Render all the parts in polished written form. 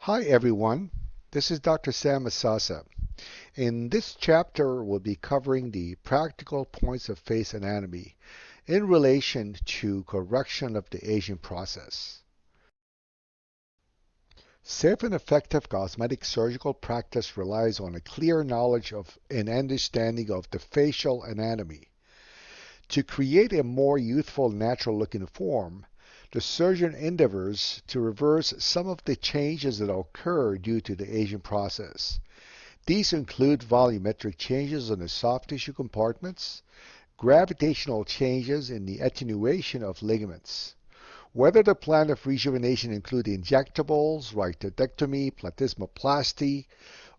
Hi everyone, this is Dr. Sam Asasa. In this chapter, we'll be covering the practical points of face anatomy in relation to correction of the aging process. Safe and effective cosmetic surgical practice relies on a clear knowledge of and understanding of the facial anatomy. To create a more youthful, natural-looking form, the surgeon endeavors to reverse some of the changes that occur due to the aging process. These include volumetric changes in the soft tissue compartments, gravitational changes in the attenuation of ligaments. Whether the plan of rejuvenation include injectables, rhytidectomy, platysmoplasty,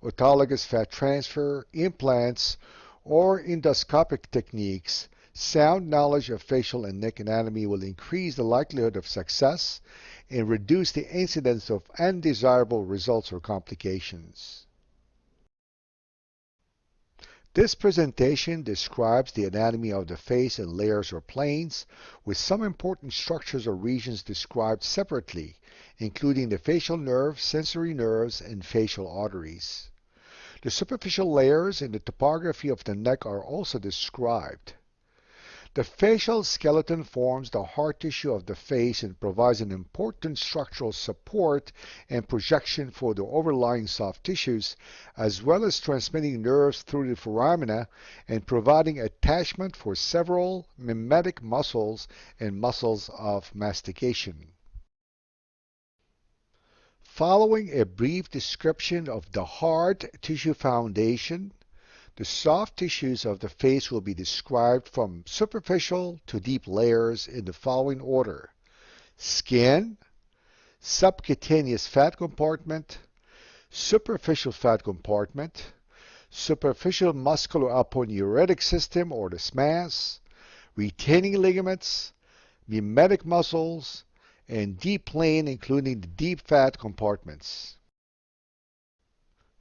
autologous fat transfer, implants, or endoscopic techniques, sound knowledge of facial and neck anatomy will increase the likelihood of success and reduce the incidence of undesirable results or complications. This presentation describes the anatomy of the face in layers or planes, with some important structures or regions described separately, including the facial nerve, sensory nerves, and facial arteries. The superficial layers and the topography of the neck are also described. The facial skeleton forms the hard tissue of the face and provides an important structural support and projection for the overlying soft tissues, as well as transmitting nerves through the foramina and providing attachment for several mimetic muscles and muscles of mastication. Following a brief description of the hard tissue foundation, the soft tissues of the face will be described from superficial to deep layers in the following order: skin, subcutaneous fat compartment, superficial fat compartment, superficial musculoaponeurotic system or the SMAS, retaining ligaments, mimetic muscles, and deep plane including the deep fat compartments.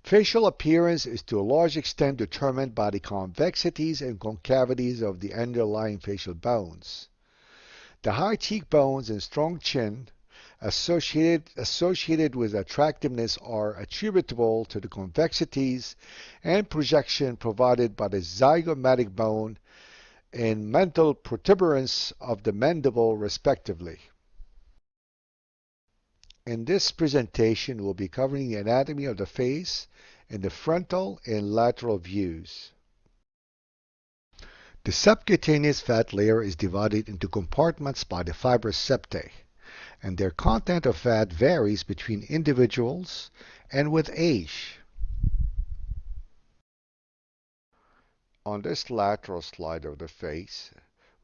Facial appearance is to a large extent determined by the convexities and concavities of the underlying facial bones. The high cheekbones and strong chin associated with attractiveness are attributable to the convexities and projection provided by the zygomatic bone and mental protuberance of the mandible respectively. In this presentation, we'll be covering the anatomy of the face in the frontal and lateral views. The subcutaneous fat layer is divided into compartments by the fibrous septae, and their content of fat varies between individuals and with age. On this lateral slide of the face,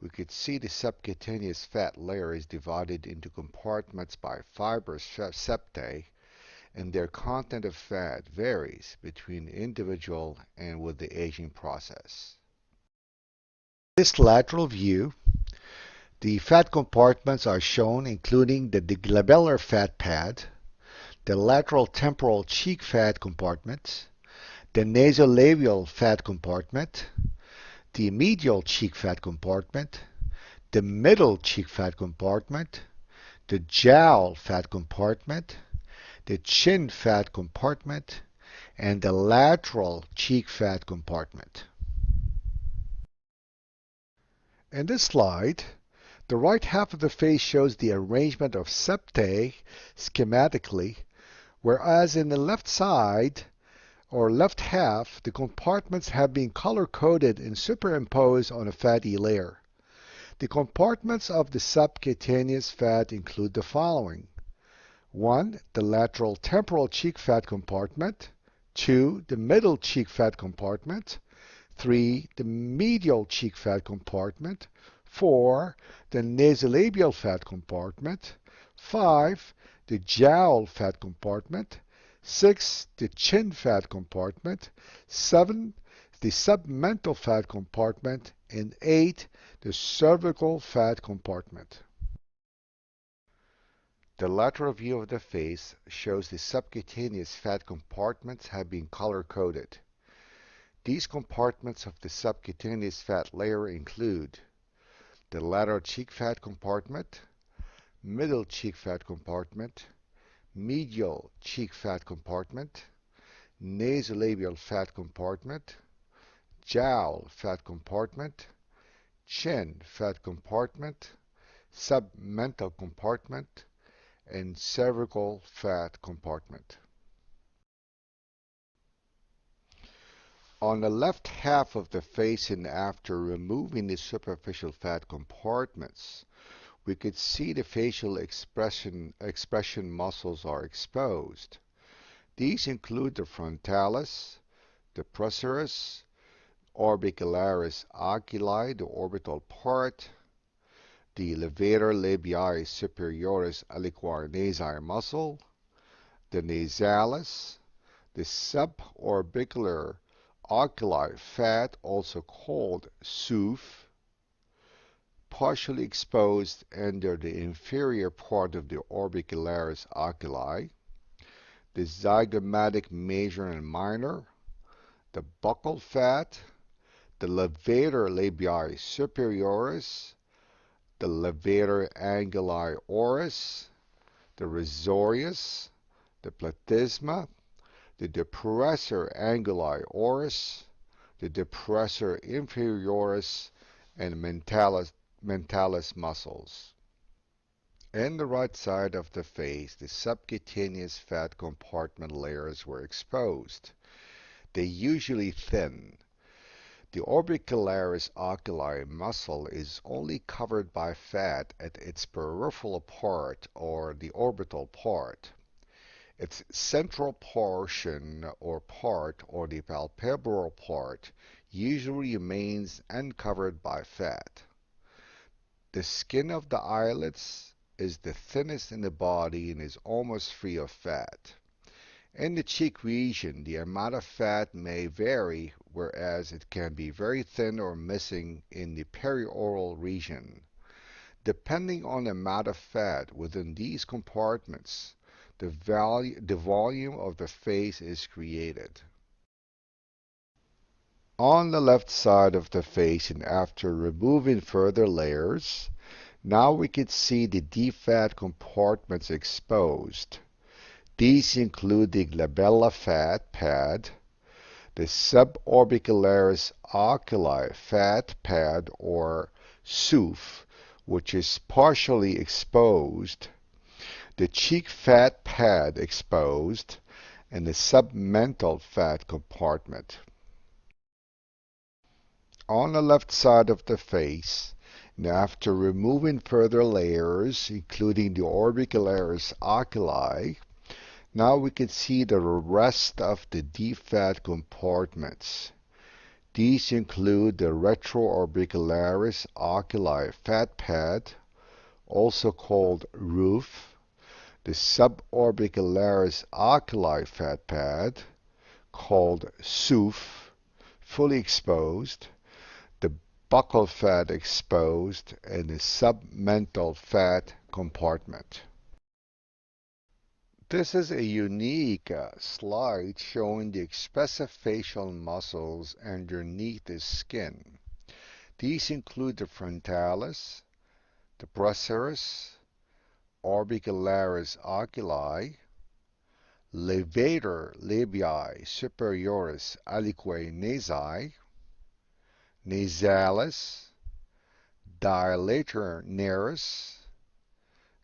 we could see the subcutaneous fat layer is divided into compartments by fibrous septae, and their content of fat varies between the individual and with the aging process. This lateral view, the fat compartments are shown including the glabellar fat pad, the lateral temporal cheek fat compartment, the nasolabial fat compartment, the medial cheek fat compartment, the middle cheek fat compartment, the jowl fat compartment, the chin fat compartment, and the lateral cheek fat compartment. In this slide, the right half of the face shows the arrangement of septae schematically, whereas in the left side or left half, the compartments have been color-coded and superimposed on a fatty layer. The compartments of the subcutaneous fat include the following: 1. The lateral temporal cheek fat compartment. 2. The middle cheek fat compartment. 3. The medial cheek fat compartment. 4. The nasolabial fat compartment. 5. The jowl fat compartment. 6. The chin fat compartment. 7. The submental fat compartment. And 8. The cervical fat compartment. The lateral view of the face shows the subcutaneous fat compartments have been color-coded. These compartments of the subcutaneous fat layer include the lateral cheek fat compartment, middle cheek fat compartment, medial cheek fat compartment, nasolabial fat compartment, jowl fat compartment, chin fat compartment, submental compartment, and cervical fat compartment. On the left half of the face and after removing the superficial fat compartments, we could see the facial expression muscles are exposed. These include the frontalis, the procerus, orbicularis oculi, the orbital part, the levator labii superioris aliquar nasi muscle, the nasalis, the suborbicular oculi fat, also called SOOF, partially exposed under the inferior part of the orbicularis oculi, the zygomatic major and minor, the buccal fat, the levator labii superioris, the levator anguli oris, the risorius, the platysma, the depressor anguli oris, the depressor inferioris, and mentalis muscles. In the right side of the face, the subcutaneous fat compartment layers were exposed. They usually thin. The orbicularis oculi muscle is only covered by fat at its peripheral part or the orbital part. Its central portion or the palpebral part usually remains uncovered by fat. The skin of the eyelids is the thinnest in the body and is almost free of fat. In the cheek region, the amount of fat may vary, whereas it can be very thin or missing in the perioral region. Depending on the amount of fat within these compartments, the volume of the face is created. On the left side of the face and after removing further layers, now we can see the deep fat compartments exposed. These include the glabella fat pad, the suborbicularis oculi fat pad or SOOF, which is partially exposed, the cheek fat pad exposed, and the submental fat compartment. On the left side of the face, and after removing further layers, including the orbicularis oculi, now we can see the rest of the deep fat compartments. These include the retroorbicularis oculi fat pad, also called roof, the suborbicularis oculi fat pad, called SOOF, fully exposed, the buccal fat exposed, and the submental fat compartment. This is a unique slide showing the expressive facial muscles underneath the skin. These include the frontalis, the procerus, orbicularis oculi, levator labii superioris aliquae nasi, nasalis, dilator nares,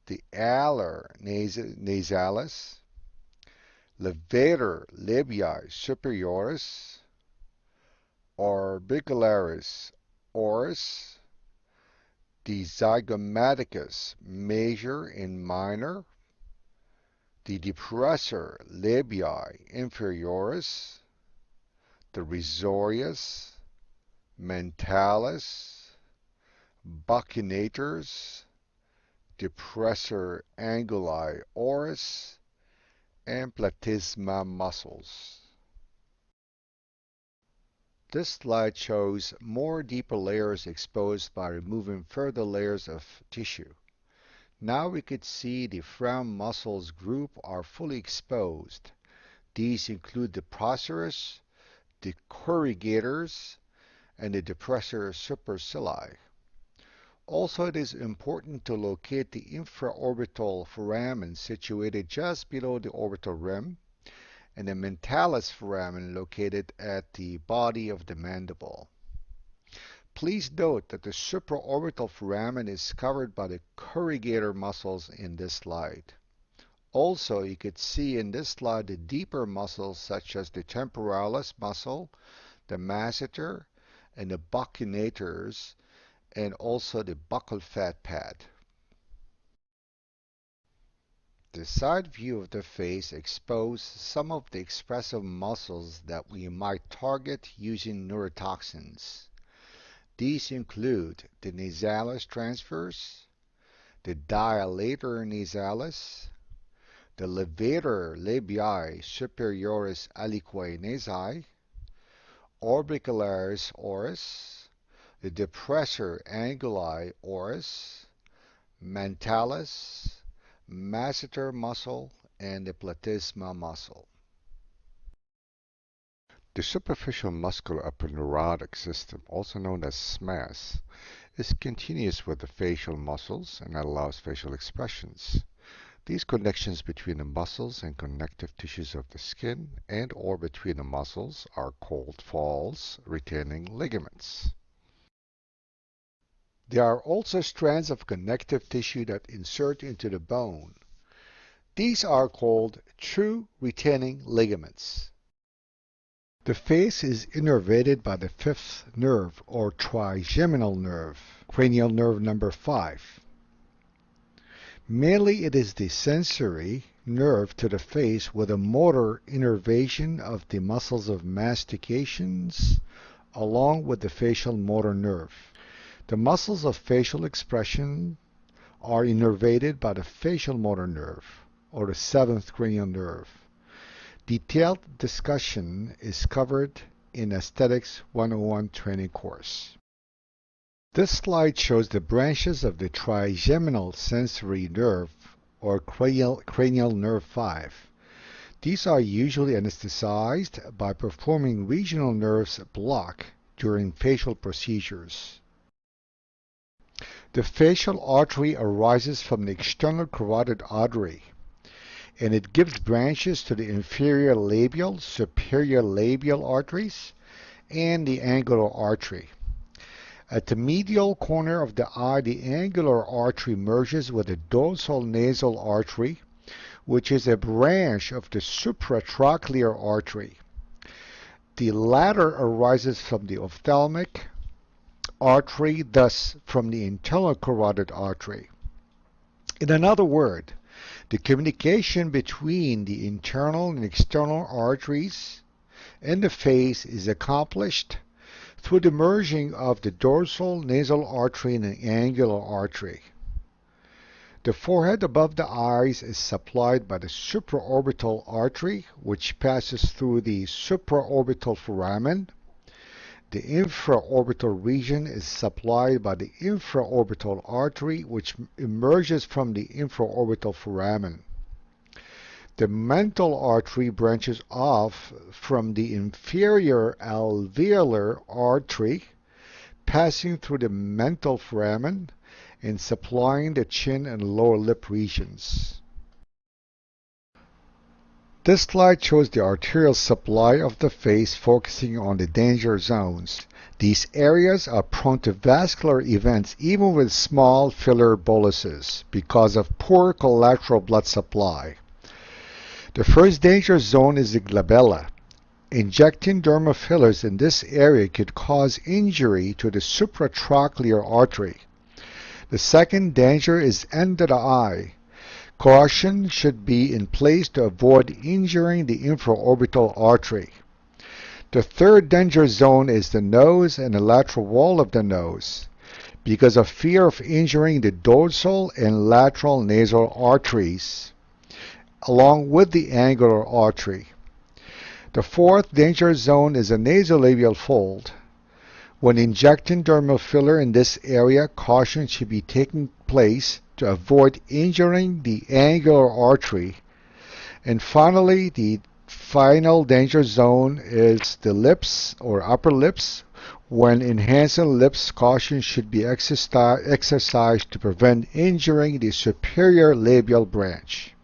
the alar nasalis, levator labii superioris, orbicularis oris, the zygomaticus major and minor, the depressor labii inferioris, the risorius, mentalis, buccinators, depressor anguli oris, and platysma muscles. This slide shows more deeper layers exposed by removing further layers of tissue. Now we could see the frown muscles group are fully exposed. These include the procerus, the corrugators, and the depressor supercilii. Also, it is important to locate the infraorbital foramen situated just below the orbital rim and the mentalis foramen located at the body of the mandible. Please note that the supraorbital foramen is covered by the corrugator muscles in this slide. Also, you could see in this slide the deeper muscles such as the temporalis muscle, the masseter, and the buccinators, and also the buccal fat pad. The side view of the face exposes some of the expressive muscles that we might target using neurotoxins. These include the nasalis transverse, the dilator nasalis, the levator labii superioris aliquae nasi, orbicularis oris, the depressor anguli oris, mentalis, masseter muscle, and the platysma muscle. The superficial muscular aponeurotic system, also known as SMAS, is continuous with the facial muscles and allows facial expressions. These connections between the muscles and connective tissues of the skin and or between the muscles are called false retaining ligaments. There are also strands of connective tissue that insert into the bone. These are called true retaining ligaments. The face is innervated by the fifth nerve, or trigeminal nerve, cranial nerve number 5. Mainly it is the sensory nerve to the face with a motor innervation of the muscles of mastications along with the facial motor nerve. The muscles of facial expression are innervated by the facial motor nerve, or the 7th cranial nerve. Detailed discussion is covered in Aesthetics 101 training course. This slide shows the branches of the trigeminal sensory nerve, or cranial nerve 5. These are usually anesthetized by performing regional nerves block during facial procedures. The facial artery arises from the external carotid artery, and it gives branches to the inferior labial, superior labial arteries, and the angular artery. At the medial corner of the eye, the angular artery merges with the dorsal nasal artery, which is a branch of the supratrochlear artery. The latter arises from the ophthalmic artery, thus from the internal carotid artery. In another word, the communication between the internal and external arteries in the face is accomplished through the merging of the dorsal nasal artery and the angular artery. The forehead above the eyes is supplied by the supraorbital artery, which passes through the supraorbital foramen. The infraorbital region is supplied by the infraorbital artery, which emerges from the infraorbital foramen. The mental artery branches off from the inferior alveolar artery, passing through the mental foramen and supplying the chin and lower lip regions. This slide shows the arterial supply of the face, focusing on the danger zones. These areas are prone to vascular events even with small filler boluses because of poor collateral blood supply. The first danger zone is the glabella. Injecting dermal fillers in this area could cause injury to the supratrochlear artery. The second danger is end of the eye. Caution should be in place to avoid injuring the infraorbital artery. The third danger zone is the nose and the lateral wall of the nose, because of fear of injuring the dorsal and lateral nasal arteries, along with the angular artery. The fourth danger zone is a nasolabial fold. When injecting dermal filler in this area, caution should be taken place to avoid injuring the angular artery. And finally, the final danger zone is the lips or upper lips. When enhancing lips, caution should be exercised to prevent injuring the superior labial branch.